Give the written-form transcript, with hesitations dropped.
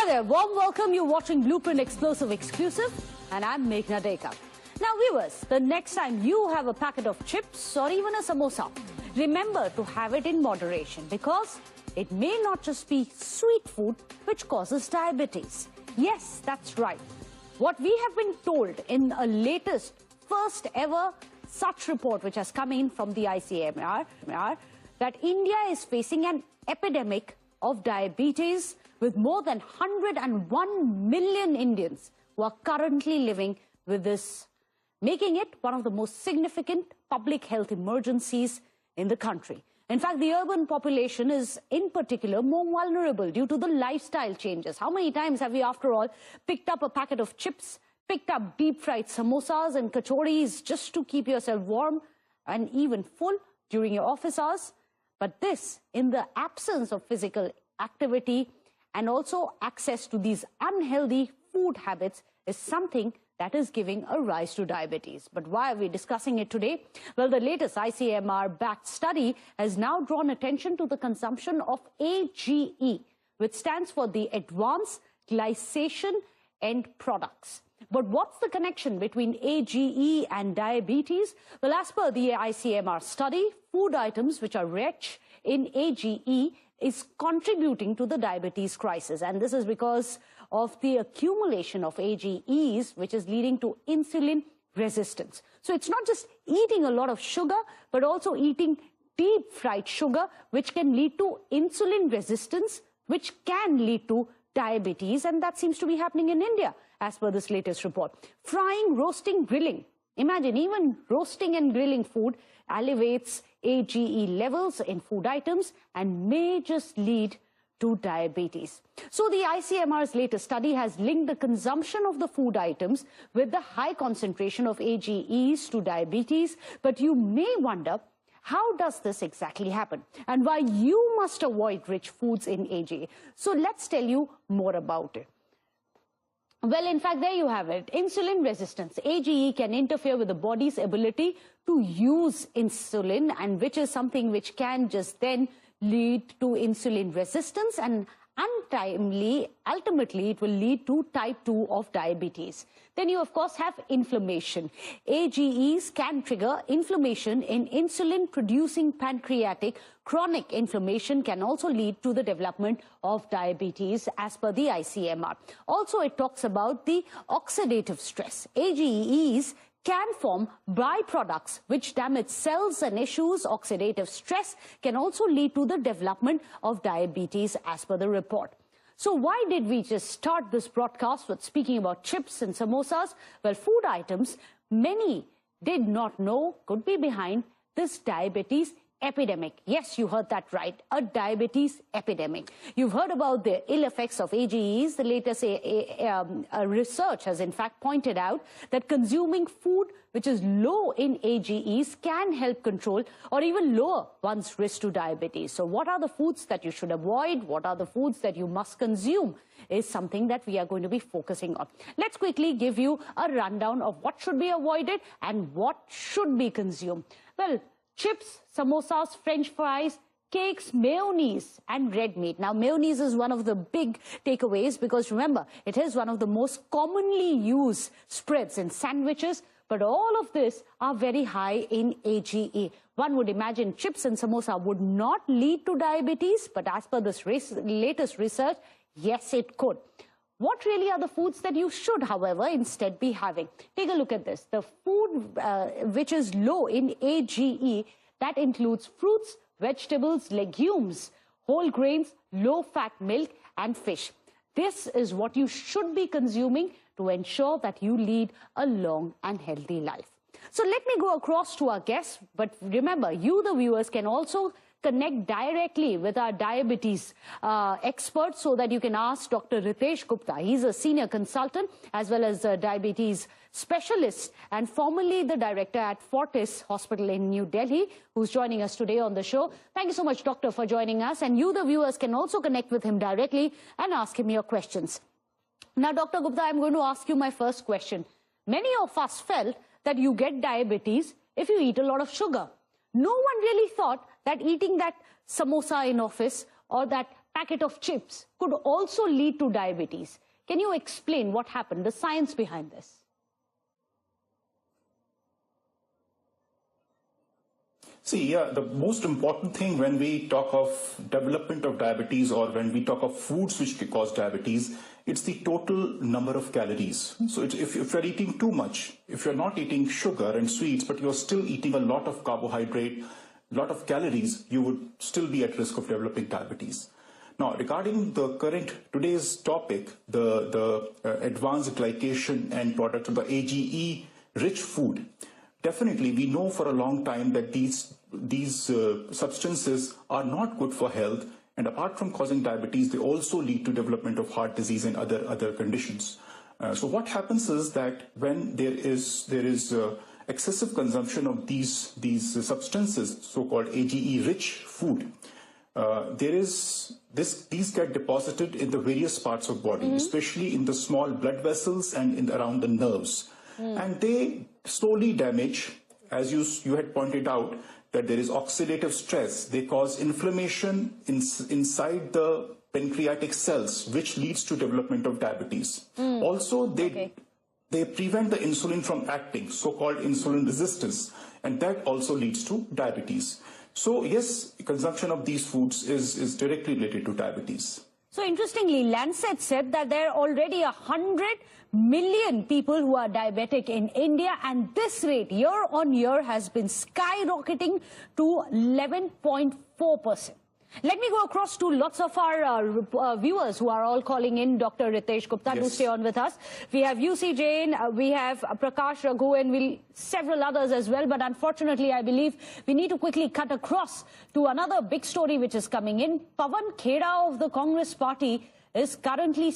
Hi there, warm welcome. You're watching Blueprint Explosive Exclusive, and I'm Meghna Deka. Now viewers, the next time you have a packet of chips or even a samosa, remember to have it in moderation because it may not just be sweet food which causes diabetes. Yes, that's right. What we have been told in a latest, first ever such report which has come in from the ICMR, that India is facing an epidemic of diabetes with more than 101 million Indians who are currently living with this, making it one of the most significant public health emergencies in the country. In fact, the urban population is in particular more vulnerable due to the lifestyle changes. How many times have we, after all, picked up a packet of chips, picked up deep-fried samosas and kachoris just to keep yourself warm and even full during your office hours? But this, in the absence of physical activity and also access to these unhealthy food habits, is something that is giving a rise to diabetes. But why are we discussing it today? Well, the latest ICMR-backed study has now drawn attention to the consumption of AGE, which stands for the Advanced Glycation End Products. But what's the connection between AGE and diabetes? Well, as per the ICMR study, food items which are rich in AGE is contributing to the diabetes crisis. And this is because of the accumulation of AGEs, which is leading to insulin resistance. So it's not just eating a lot of sugar, but also eating deep fried sugar, which can lead to insulin resistance, which can lead to diabetes. And that seems to be happening in India, as per this latest report. Frying, roasting, grilling. Imagine even roasting and grilling food elevates AGE levels in food items and may just lead to diabetes. So the ICMR's latest study has linked the consumption of the food items with the high concentration of AGEs to diabetes. But you may wonder, how does this exactly happen and why you must avoid rich foods in AGE? So let's tell you more about it. Well, in fact, there you have it. Insulin resistance. AGE can interfere with the body's ability to use insulin, and which is something which can just then lead to insulin resistance, and ultimately it will lead to type 2 of diabetes. Then you of course have inflammation. AGEs can trigger inflammation in insulin producing pancreatic. Chronic inflammation can also lead to the development of diabetes, as per the ICMR. Also, it talks about the oxidative stress. AGEs can form byproducts which damage cells and issues. Oxidative stress can also lead to the development of diabetes, as per the report. So why did we just start this broadcast with speaking about chips and samosas? Well, food items many did not know could be behind this diabetes epidemic. Yes, you heard that right, a diabetes epidemic. You've heard about the ill effects of AGEs. The latest research has in fact pointed out that consuming food which is low in AGEs can help control or even lower one's risk to diabetes. So what are the foods that you should avoid? What are the foods that you must consume is something that we are going to be focusing on. Let's quickly give you a rundown of what should be avoided and what should be consumed. Well, chips, samosas, French fries, cakes, mayonnaise and red meat. Now, mayonnaise is one of the big takeaways because remember, it is one of the most commonly used spreads in sandwiches, but all of this are very high in AGE. One would imagine chips and samosa would not lead to diabetes, but as per this latest research, yes, it could. What really are the foods that you should, however, instead be having? Take a look at this. The food which is low in AGE, that includes fruits, vegetables, legumes, whole grains, low-fat milk and fish. This is what you should be consuming to ensure that you lead a long and healthy life. So let me go across to our guests, but remember, you the viewers can also connect directly with our diabetes experts so that you can ask Dr. Ritesh Gupta. He's a senior consultant as well as a diabetes specialist and formerly the director at Fortis Hospital in New Delhi, who's joining us today on the show. Thank you so much, Doctor, for joining us. And you, the viewers, can also connect with him directly and ask him your questions. Now, Dr. Gupta, I'm going to ask you my first question. Many of us felt that you get diabetes if you eat a lot of sugar. No one really thought that eating that samosa in office or that packet of chips could also lead to diabetes. Can you explain what happened, the science behind this? See, yeah, the most important thing when we talk of development of diabetes or when we talk of foods which cause diabetes, it's the total number of calories. So if you're eating too much, if you're not eating sugar and sweets, but you're still eating a lot of carbohydrate, a lot of calories, you would still be at risk of developing diabetes. Now, regarding the today's topic, the advanced glycation end product, the AGE-rich food, definitely we know for a long time that these substances are not good for health, and apart from causing diabetes, they also lead to development of heart disease and other conditions. So what happens is that when there is excessive consumption of these substances, so-called AGE-rich food, these get deposited in the various parts of body, especially in the small blood vessels and around the nerves. And they slowly damage, as you had pointed out, that there is oxidative stress. They cause inflammation inside the pancreatic cells, which leads to development of diabetes. Also, they prevent the insulin from acting, so-called insulin resistance, and that also leads to diabetes. So yes, consumption of these foods is directly related to diabetes. So interestingly, Lancet said that there are already 100 million people who are diabetic in India, and this rate year on year has been skyrocketing to 11.4%. Let me go across to lots of our viewers who are all calling in. Dr. Ritesh Gupta, do stay on with us. We have UC Jain, we have Prakash Raghu, and several others as well. But unfortunately, I believe we need to quickly cut across to another big story which is coming in. Pawan Kheda of the Congress party is currently